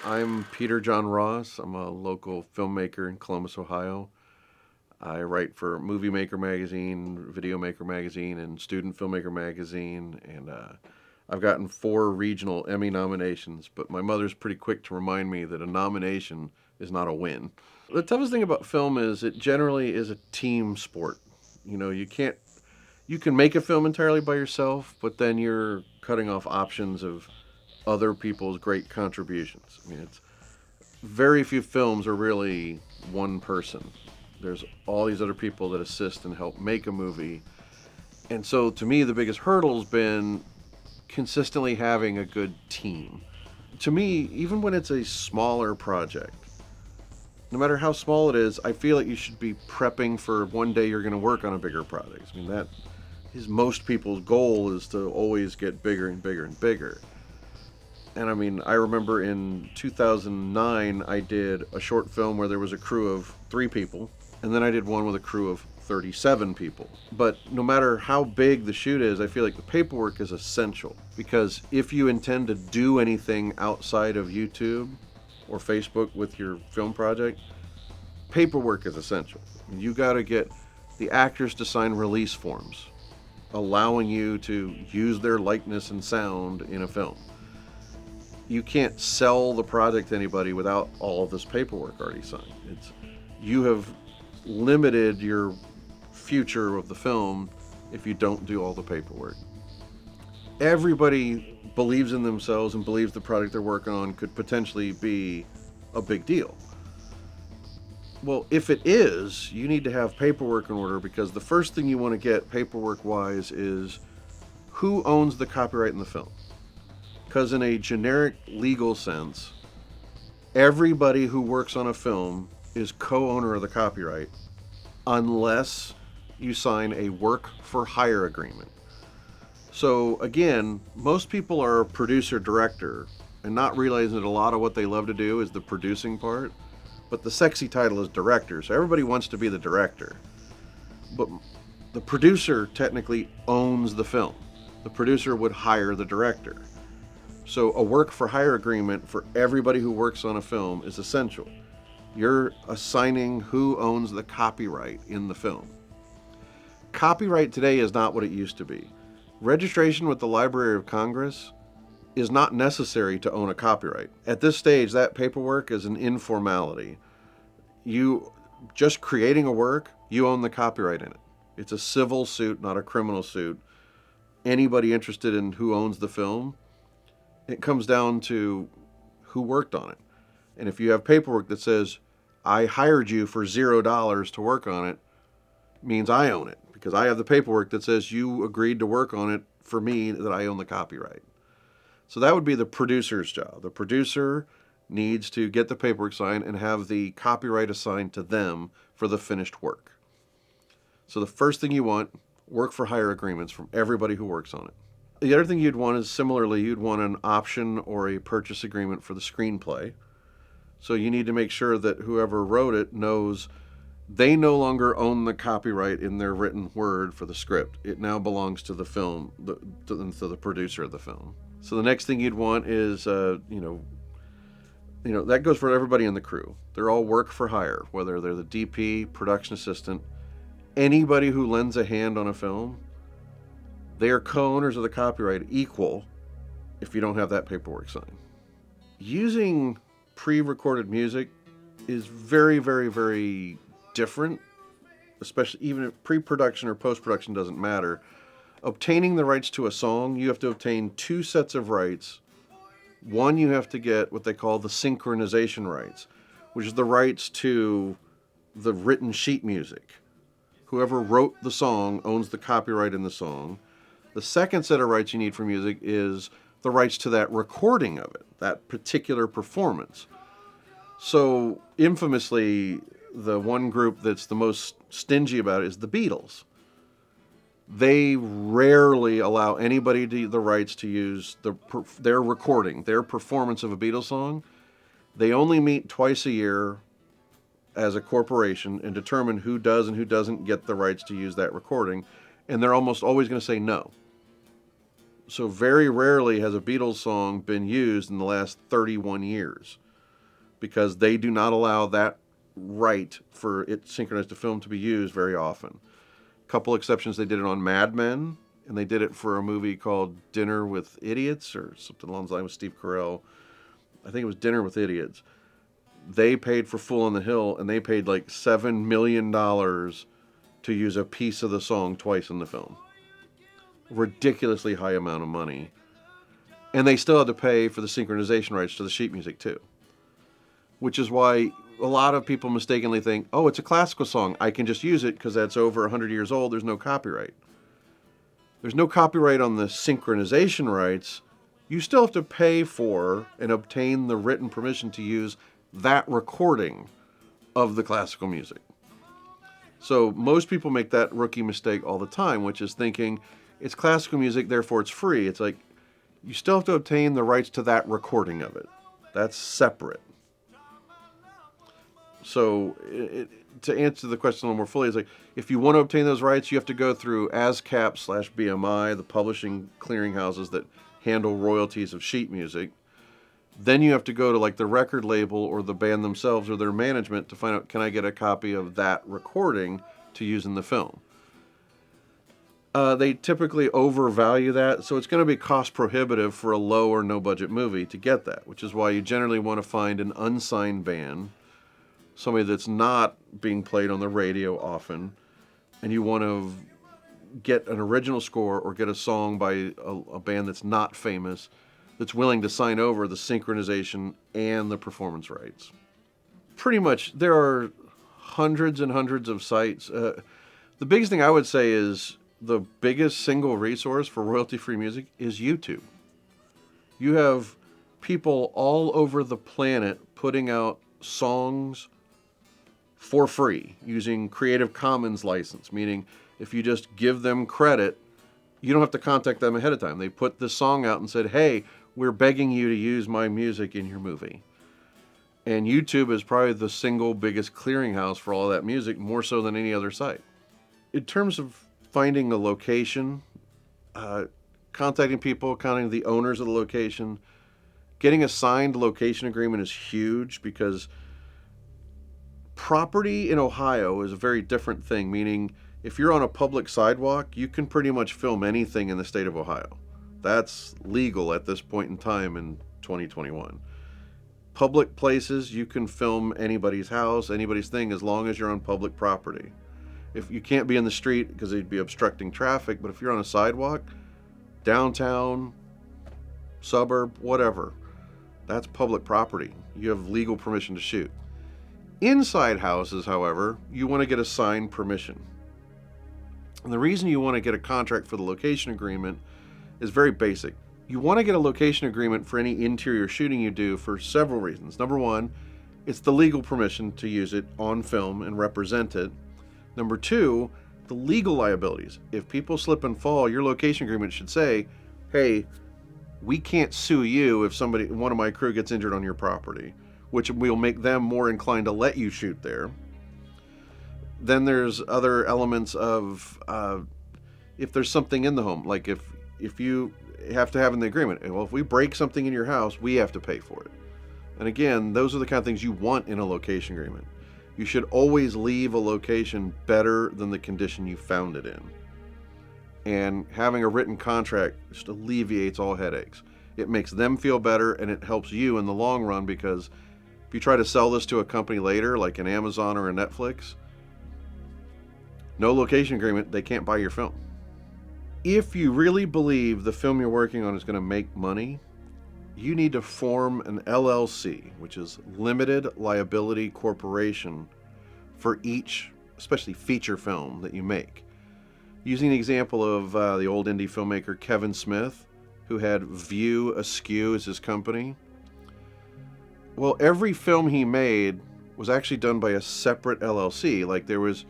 I'm Peter John Ross. I'm a local filmmaker in Columbus, Ohio. I write for Movie Maker Magazine, Video Maker Magazine, and Student Filmmaker Magazine. And I've gotten 4 regional Emmy nominations, but my mother's pretty quick to remind me that a nomination is not a win. The toughest thing about film is it generally is a team sport. You can make a film entirely by yourself, but then you're cutting off options of other people's great contributions. I mean, it's very few films are really one person. There's all these other people that assist and help make a movie. And so to me, the biggest hurdle has been consistently having a good team. To me, even when it's a smaller project, no matter how small it is, I feel like you should be prepping for one day you're going to work on a bigger project. I mean, that is most people's goal, is to always get bigger and bigger and bigger. And I mean, I remember in 2009, I did a short film where there was a crew of 3 people, and then I did one with a crew of 37 people. But no matter how big the shoot is, I feel like the paperwork is essential, because if you intend to do anything outside of YouTube or Facebook with your film project, paperwork is essential. You got to get the actors to sign release forms allowing you to use their likeness and sound in a film. You can't sell the project to anybody without all of this paperwork already signed. You have limited your future of the film if you don't do all the paperwork. Everybody believes in themselves and believes the product they're working on could potentially be a big deal. Well, if it is, you need to have paperwork in order, because the first thing you want to get paperwork wise is who owns the copyright in the film. Because in a generic legal sense, everybody who works on a film is co-owner of the copyright unless you sign a work for hire agreement. So again, most people are a producer director and not realizing that a lot of what they love to do is the producing part, but the sexy title is director. So everybody wants to be the director. But the producer technically owns the film. The producer would hire the director. So a work for hire agreement for everybody who works on a film is essential. You're assigning who owns the copyright in the film. Copyright today is not what it used to be. Registration with the Library of Congress is not necessary to own a copyright. At this stage, that paperwork is an informality. You just creating a work, you own the copyright in it. It's a civil suit, not a criminal suit. Anybody interested in who owns the film, it comes down to who worked on it. And if you have paperwork that says, I hired you for $0 to work on it, means I own it, because I have the paperwork that says you agreed to work on it for me, that I own the copyright. So that would be the producer's job. The producer needs to get the paperwork signed and have the copyright assigned to them for the finished work. So the first thing you want, work for hire agreements from everybody who works on it. The other thing you'd want is, similarly, you'd want an option or a purchase agreement for the screenplay. So you need to make sure that whoever wrote it knows they no longer own the copyright in their written word for the script. It now belongs to the film, to the producer of the film. So the next thing you'd want is, that goes for everybody in the crew. They're all work for hire, whether they're the DP, production assistant, anybody who lends a hand on a film. They are co-owners of the copyright equal if you don't have that paperwork signed. Using pre-recorded music is very, very, very different, especially even if pre-production or post-production doesn't matter. Obtaining the rights to a song, you have to obtain 2 sets of rights. One, you have to get what they call the synchronization rights, which is the rights to the written sheet music. Whoever wrote the song owns the copyright in the song. The second set of rights you need for music is the rights to that recording of it, that particular performance. So infamously, the one group that's the most stingy about it is the Beatles. They rarely allow anybody the rights to use their recording, their performance of a Beatles song. They only meet twice a year as a corporation and determine who does and who doesn't get the rights to use that recording, and they're almost always going to say no. So very rarely has a Beatles song been used in the last 31 years. because they do not allow that right for it synchronized to film to be used very often. A couple exceptions, they did it on Mad Men, and they did it for a movie called Dinner with Idiots, or something along the line with Steve Carell. I think it was Dinner with Idiots. They paid for Fool on the Hill, and they paid like $7 million to use a piece of the song twice in the film. Ridiculously high amount of money. And they still had to pay for the synchronization rights to the sheet music too. Which is why a lot of people mistakenly think, oh, it's a classical song, I can just use it because that's over 100 years old, there's no copyright. There's no copyright on the synchronization rights. You still have to pay for and obtain the written permission to use that recording of the classical music. So most people make that rookie mistake all the time, which is thinking it's classical music, therefore it's free. It's like, you still have to obtain the rights to that recording of it. That's separate. So to answer the question a little more fully, it's like, if you want to obtain those rights, you have to go through ASCAP/BMI, the publishing clearinghouses that handle royalties of sheet music. Then you have to go to like the record label or the band themselves or their management to find out, can I get a copy of that recording to use in the film? They typically overvalue that, so it's going to be cost prohibitive for a low or no budget movie to get that, which is why you generally want to find an unsigned band, somebody that's not being played on the radio often, and you want to get an original score or get a song by a band that's not famous, that's willing to sign over the synchronization and the performance rights. Pretty much, there are hundreds and hundreds of sites. The biggest thing I would say is the biggest single resource for royalty-free music is YouTube. You have people all over the planet putting out songs for free using Creative Commons license, meaning if you just give them credit, you don't have to contact them ahead of time. They put the song out and said, hey, we're begging you to use my music in your movie. And YouTube is probably the single biggest clearinghouse for all that music, more so than any other site. In terms of finding a location, contacting people, contacting the owners of the location, getting a signed location agreement is huge, because property in Ohio is a very different thing, meaning if you're on a public sidewalk, you can pretty much film anything in the state of Ohio. That's legal at this point in time in 2021. Public places, you can film anybody's house, anybody's thing, as long as you're on public property. If you can't be in the street because they'd be obstructing traffic, but if you're on a sidewalk, downtown, suburb, whatever, that's public property. You have legal permission to shoot. Inside houses, however, you want to get a signed permission. And the reason you want to get a contract for the location agreement is very basic. You want to get a location agreement for any interior shooting you do for several reasons. Number one, it's the legal permission to use it on film and represent it. Number two, the legal liabilities. If people slip and fall, your location agreement should say, hey, we can't sue you if one of my crew gets injured on your property, which will make them more inclined to let you shoot there. Then there's other elements of if there's something in the home, like if you have to have in the agreement, well, if we break something in your house, we have to pay for it. And again, those are the kind of things you want in a location agreement. You should always leave a location better than the condition you found it in. And having a written contract just alleviates all headaches. It makes them feel better, and it helps you in the long run, because if you try to sell this to a company later, like an Amazon or a Netflix, no location agreement, they can't buy your film. If you really believe the film you're working on is going to make money, you need to form an LLC, which is Limited Liability Corporation, for each, especially feature film that you make. Using the example of the old indie filmmaker Kevin Smith, who had View Askew as his company. Well, every film he made was actually done by a separate LLC. Like there was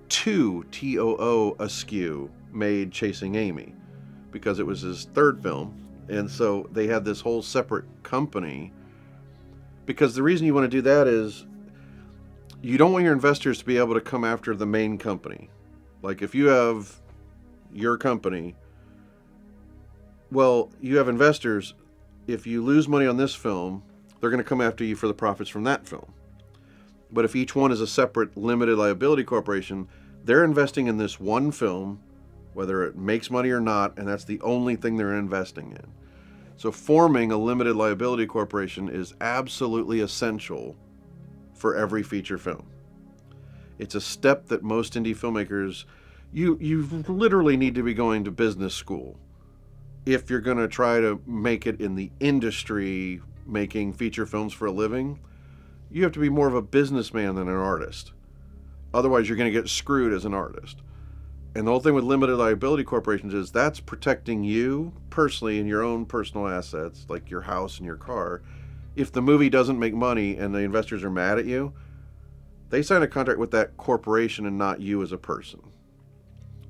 2 TOO Askew made Chasing Amy, because it was his third film. And so they had this whole separate company, because the reason you want to do that is you don't want your investors to be able to come after the main company. Like if you have your company, well, you have investors. If you lose money on this film, they're going to come after you for the profits from that film. But if each one is a separate limited liability corporation, they're investing in this one film, whether it makes money or not, and that's the only thing they're investing in. So forming a limited liability corporation is absolutely essential for every feature film. It's a step that most indie filmmakers, you literally need to be going to business school if you're going to try to make it in the industry making feature films for a living. You have to be more of a businessman than an artist. Otherwise, you're going to get screwed as an artist. And the whole thing with limited liability corporations is that's protecting you personally and your own personal assets, like your house and your car. If the movie doesn't make money and the investors are mad at you, they sign a contract with that corporation and not you as a person,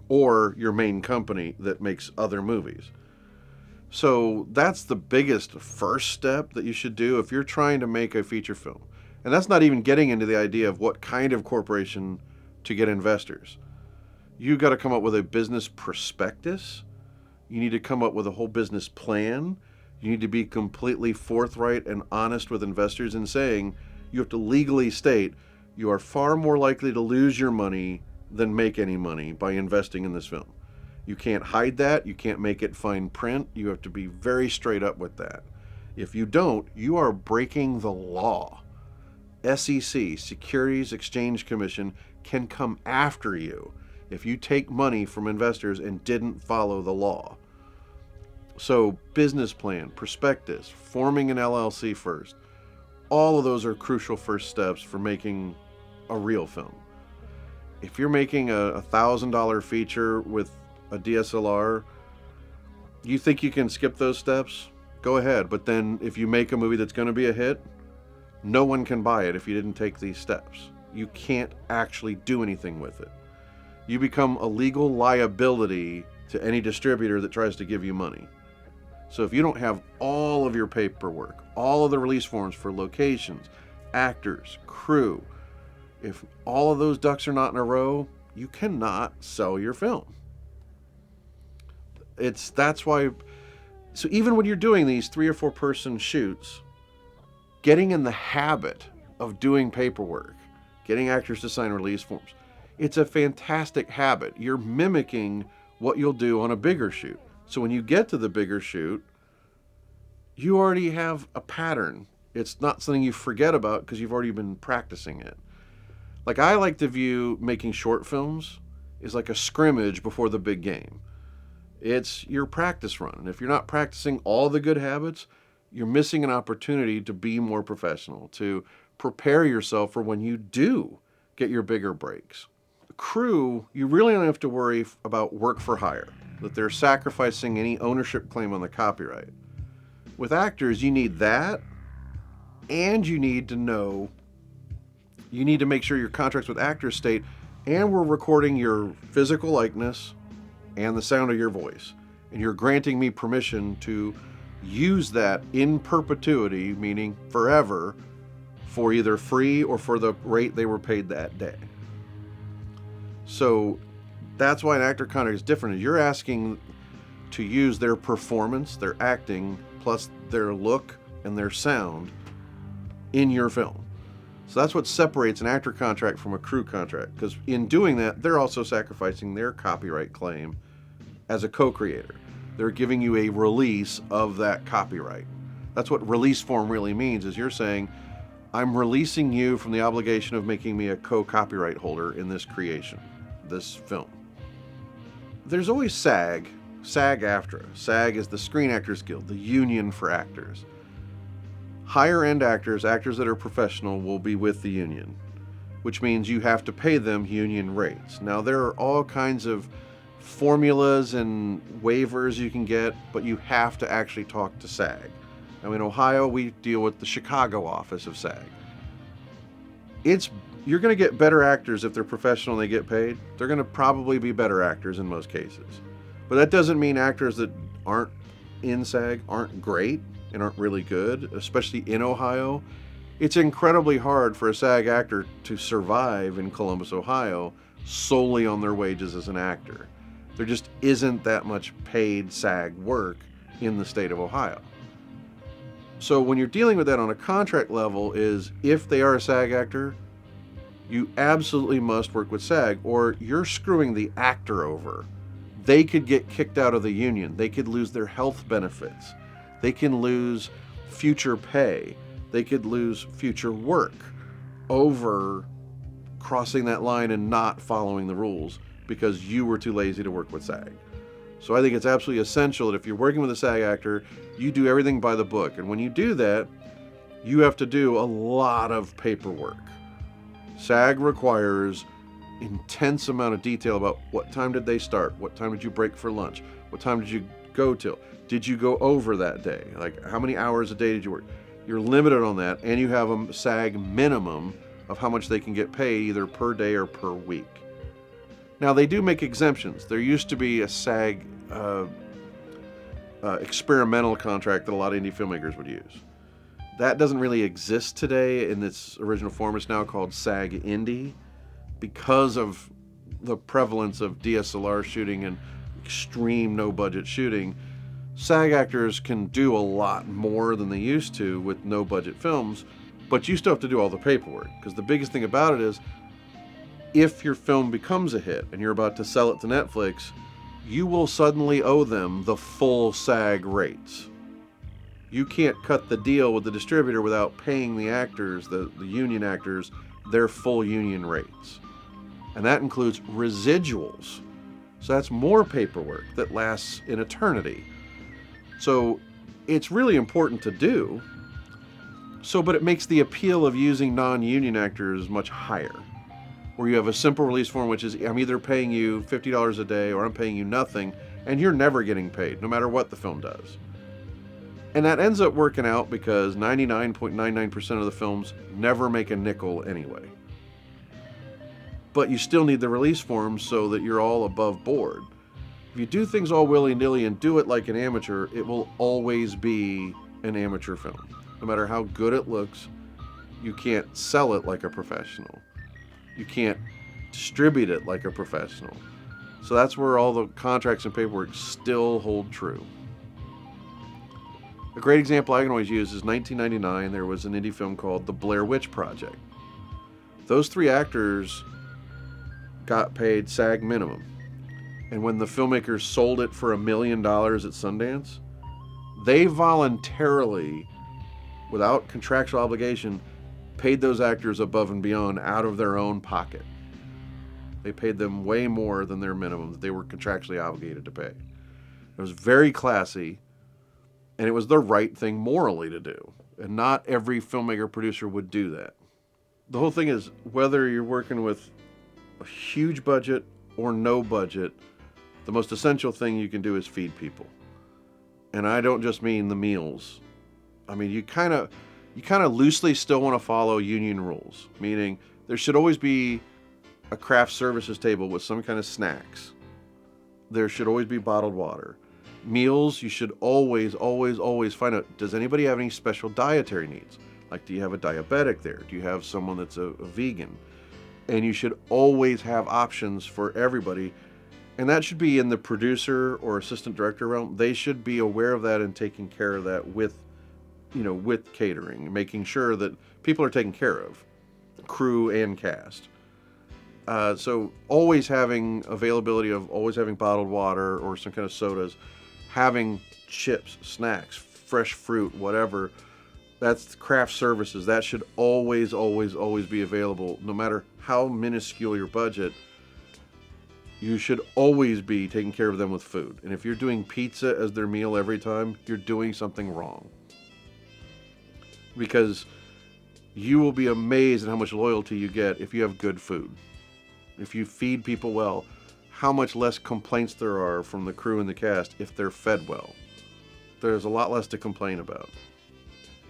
or your main company that makes other movies. So that's the biggest first step that you should do if you're trying to make a feature film. And that's not even getting into the idea of what kind of corporation to get investors. You got to come up with a business prospectus. You need to come up with a whole business plan. You need to be completely forthright and honest with investors in saying you have to legally state you are far more likely to lose your money than make any money by investing in this film. You can't hide that. You can't make it fine print. You have to be very straight up with that. If you don't, you are breaking the law. SEC, Securities Exchange Commission, can come after you if you take money from investors and didn't follow the law. So business plan, prospectus, forming an LLC first, all of those are crucial first steps for making a real film. If you're making a $1,000 feature with a DSLR, you think you can skip those steps? Go ahead. But then if you make a movie that's going to be a hit, no one can buy it if you didn't take these steps. You can't actually do anything with it. You become a legal liability to any distributor that tries to give you money. So if you don't have all of your paperwork, all of the release forms for locations, actors, crew, if all of those ducks are not in a row, you cannot sell your film. That's why, so even when you're doing these 3 or 4 person shoots, getting in the habit of doing paperwork, getting actors to sign release forms, it's a fantastic habit. You're mimicking what you'll do on a bigger shoot. So when you get to the bigger shoot, you already have a pattern. It's not something you forget about because you've already been practicing it. Like, I like to view making short films is like a scrimmage before the big game. It's your practice run. And if you're not practicing all the good habits, you're missing an opportunity to be more professional, to prepare yourself for when you do get your bigger breaks. Crew, you really don't have to worry about work for hire, that they're sacrificing any ownership claim on the copyright. With actors, you need that, and you need to make sure your contracts with actors state, and we're recording your physical likeness and the sound of your voice. And you're granting me permission to use that in perpetuity, meaning forever, for either free or for the rate they were paid that day. So that's why an actor contract is different. You're asking to use their performance, their acting, plus their look and their sound in your film. So that's what separates an actor contract from a crew contract, because in doing that, they're also sacrificing their copyright claim as a co-creator. They're giving you a release of that copyright. That's what release form really means, is you're saying, I'm releasing you from the obligation of making me a co-copyright holder in this creation, this film. There's always SAG-AFTRA. SAG is the Screen Actors Guild, the union for actors. Higher end actors that are professional, will be with the union, which means you have to pay them union rates. Now, there are all kinds of formulas and waivers you can get, but you have to actually talk to SAG. Now, in Ohio, we deal with the Chicago office of SAG. You're going to get better actors if they're professional and they get paid. They're going to probably be better actors in most cases. But that doesn't mean actors that aren't in SAG aren't great and aren't really good, especially in Ohio. It's incredibly hard for a SAG actor to survive in Columbus, Ohio, solely on their wages as an actor. There just isn't that much paid SAG work in the state of Ohio. So when you're dealing with that on a contract level is if they are a SAG actor, you absolutely must work with SAG or you're screwing the actor over. They could get kicked out of the union. They could lose their health benefits. They can lose future pay. They could lose future work over crossing that line and not following the rules because you were too lazy to work with SAG. So I think it's absolutely essential that if you're working with a SAG actor, you do everything by the book. And when you do that, you have to do a lot of paperwork. SAG requires intense amount of detail about what time did they start, what time did you break for lunch, what time did you go till, did you go over that day, like how many hours a day did you work. You're limited on that, and you have a SAG minimum of how much they can get paid either per day or per week. Now they do make exemptions. There used to be a SAG experimental contract that a lot of indie filmmakers would use. That doesn't really exist today in its original form. It's now called SAG Indie because of the prevalence of DSLR shooting and extreme no-budget shooting. SAG actors can do a lot more than they used to with no-budget films, but you still have to do all the paperwork because the biggest thing about it is if your film becomes a hit and you're about to sell it to Netflix, you will suddenly owe them the full SAG rates. You can't cut the deal with the distributor without paying the actors, the union actors, their full union rates. And that includes residuals. So that's more paperwork that lasts in eternity. So it's really important to do. But it makes the appeal of using non-union actors much higher. Where you have a simple release form, which is I'm either paying you $50 a day or I'm paying you nothing, and you're never getting paid, no matter what the film does. And that ends up working out because 99.99% of the films never make a nickel anyway. But you still need the release form so that you're all above board. If you do things all willy-nilly and do it like an amateur, it will always be an amateur film. No matter how good it looks, you can't sell it like a professional. You can't distribute it like a professional. So that's where all the contracts and paperwork still hold true. A great example I can always use is 1999. There was an indie film called The Blair Witch Project. Those three actors got paid SAG minimum. And when the filmmakers sold it for $1 million at Sundance, they voluntarily, without contractual obligation, paid those actors above and beyond out of their own pocket. They paid them way more than their minimum that they were contractually obligated to pay. It was very classy, and it was the right thing morally to do. And not every filmmaker producer would do that. The whole thing is, whether you're working with a huge budget or no budget, the most essential thing you can do is feed people. And I don't just mean the meals. I mean, you kind of loosely still want to follow union rules, meaning there should always be a craft services table with some kind of snacks. There should always be bottled water. Meals, you should always find out, does anybody have any special dietary needs? Like, do you have a diabetic there? Do you have someone that's a vegan? And you should always have options for everybody. And that should be in the producer or assistant director realm. They should be aware of that and taking care of that with catering, making sure that people are taken care of, crew and cast. So always having availability of always having bottled water or some kind of sodas, having chips, snacks, fresh fruit, whatever. That's craft services. That should always be available, no matter how minuscule your budget. You should always be taking care of them with food. And if you're doing pizza as their meal every time, you're doing something wrong. Because you will be amazed at how much loyalty you get if you have good food. If you feed people well, how much less complaints there are from the crew and the cast if they're fed well. There's a lot less to complain about.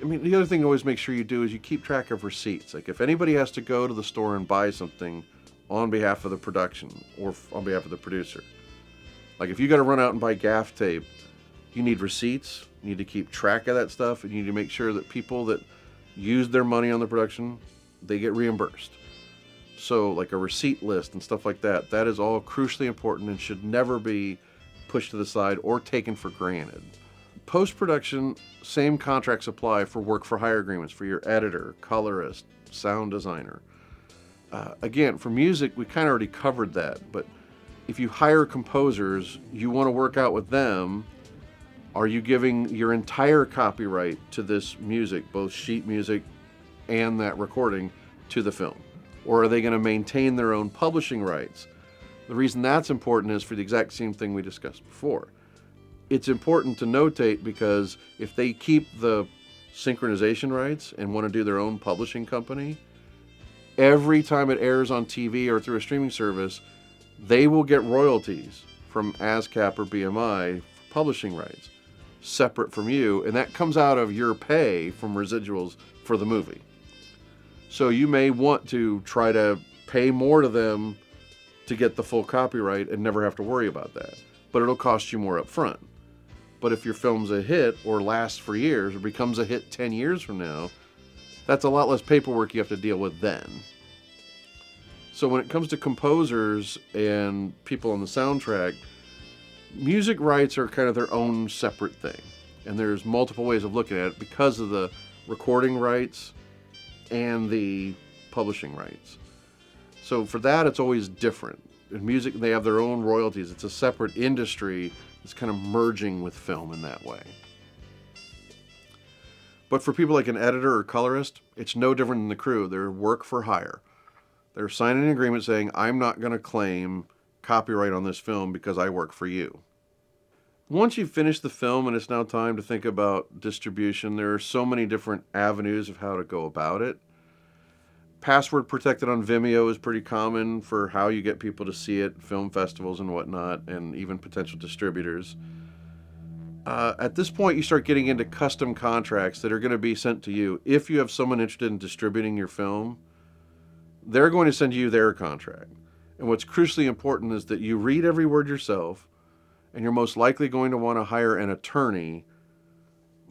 I mean, the other thing to always make sure you do is you keep track of receipts. Like, if anybody has to go to the store and buy something on behalf of the production or on behalf of the producer, like if you got to run out and buy gaff tape, you need receipts. You need to keep track of that stuff, and you need to make sure that people that use their money on the production, they get reimbursed. So like a receipt list and stuff like that, that is all crucially important and should never be pushed to the side or taken for granted. Post-production, same contracts apply for work for hire agreements for your editor, colorist, sound designer. Again, for music, we kind of already covered that, but if you hire composers, you want to work out with them. Are you giving your entire copyright to this music, both sheet music and that recording, to the film? Or are they going to maintain their own publishing rights? The reason that's important is for the exact same thing we discussed before. It's important to notate because if they keep the synchronization rights and want to do their own publishing company, every time it airs on TV or through a streaming service, they will get royalties from ASCAP or BMI for publishing rights, separate from you, and that comes out of your pay from residuals for the movie. So you may want to try to pay more to them to get the full copyright and never have to worry about that. But it'll cost you more up front. But if your film's a hit or lasts for years or becomes a hit 10 years from now, that's a lot less paperwork you have to deal with then. So when it comes to composers and people on the soundtrack, music rights are kind of their own separate thing. And there's multiple ways of looking at it because of the recording rights and the publishing rights. So for that, it's always different. In music, they have their own royalties. It's a separate industry that's kind of merging with film in that way. But for people like an editor or colorist, it's no different than the crew. They're work for hire. They're signing an agreement saying, I'm not going to claim copyright on this film because I work for you. Once you've finished the film and it's now time to think about distribution, there are so many different avenues of how to go about it. Password protected on Vimeo is pretty common for how you get people to see it, film festivals and whatnot, and even potential distributors. At this point, you start getting into custom contracts that are going to be sent to you. If you have someone interested in distributing your film, they're going to send you their contract. And what's crucially important is that you read every word yourself, and you're most likely going to want to hire an attorney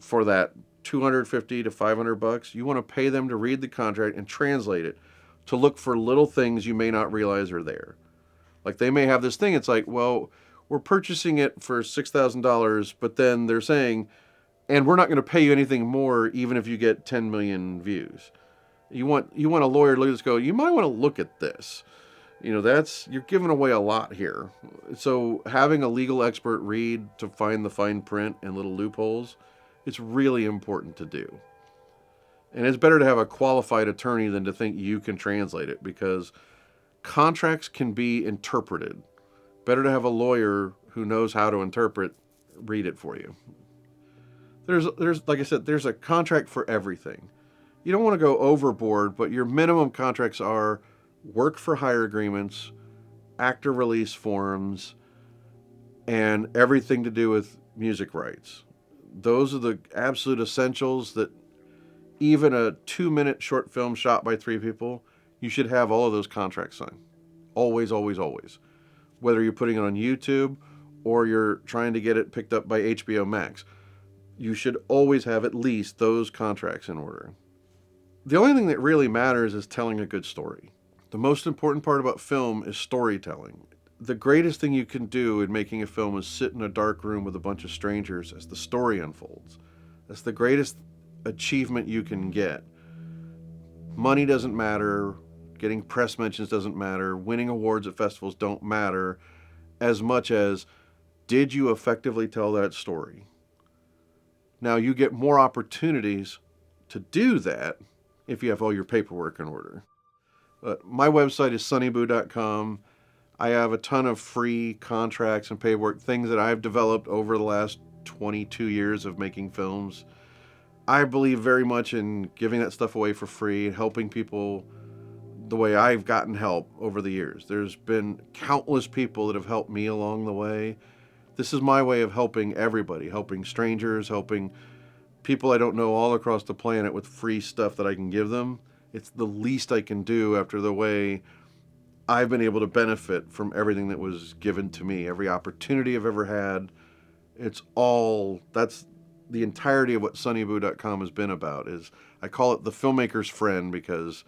for that $250 to $500. You want to pay them to read the contract and translate it, to look for little things you may not realize are there. Like they may have this thing, it's like, well, we're purchasing it for $6,000, but then they're saying, and we're not going to pay you anything more even if you get 10 million views. You want a lawyer to look at this, go, you might want to look at this. You're giving away a lot here. So having a legal expert read to find the fine print and little loopholes, it's really important to do. And it's better to have a qualified attorney than to think you can translate it, because contracts can be interpreted. Better to have a lawyer who knows how to read it for you. There's like I said, there's a contract for everything. You don't want to go overboard, but your minimum contracts are work for hire agreements, actor release forms, and everything to do with music rights. Those are the absolute essentials that even a 2-minute short film shot by 3 people, you should have all of those contracts signed. Always, always, always. Whether you're putting it on YouTube or you're trying to get it picked up by HBO Max, you should always have at least those contracts in order. The only thing that really matters is telling a good story. The most important part about film is storytelling. The greatest thing you can do in making a film is sit in a dark room with a bunch of strangers as the story unfolds. That's the greatest achievement you can get. Money doesn't matter. Getting press mentions doesn't matter. Winning awards at festivals don't matter as much as, did you effectively tell that story? Now, you get more opportunities to do that if you have all your paperwork in order. But my website is sunnyboo.com. I have a ton of free contracts and paperwork, things that I've developed over the last 22 years of making films. I believe very much in giving that stuff away for free and helping people the way I've gotten help over the years. There's been countless people that have helped me along the way. This is my way of helping everybody, helping strangers, helping people I don't know all across the planet with free stuff that I can give them. It's the least I can do after the way I've been able to benefit from everything that was given to me, every opportunity I've ever had. That's the entirety of what sunnyboo.com has been about. Is I call it the filmmaker's friend, because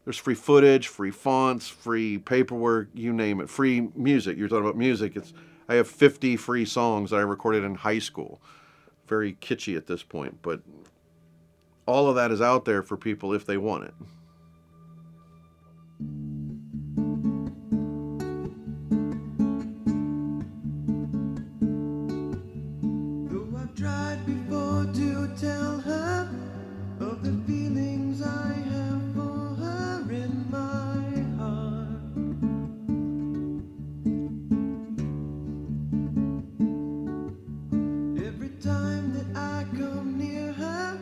there's free footage, free fonts, free paperwork, you name it, free music. You're talking about music. I have 50 free songs that I recorded in high school. very kitschy at this point, but all of that is out there for people if they want it. Though I've tried before to tell her of the feelings I have for her in my heart, every time that I come near her,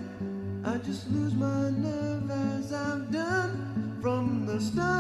I just lose my nerve as I've done from the start.